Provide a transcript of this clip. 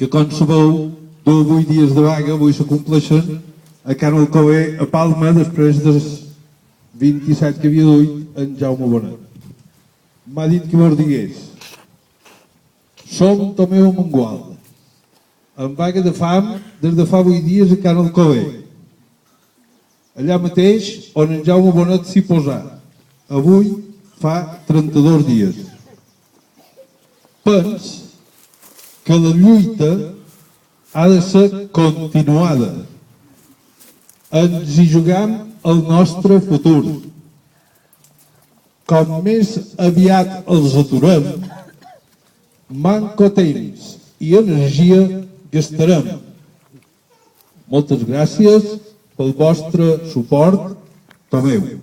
que, com sabeu, de 8 dies de vaga, avui se compleixen a Can Alcover, a Palma, després dels 27 que havia duit en Jaume Bonet. M'ha dit que vos digués: som Tomeu a Mangualda, en vaga de fam des de fa 8 dies a Can Alcover, allà mateix on en Jaume Bonet s'hi posà, avui fa 32 dies. Pens que la lluita ha de ser continuada. Ens hi jugam el nostre futur. Com més aviat els aturem, manco temps i energia gastarem. Moltes gràcies pel vostre suport, Tomeu.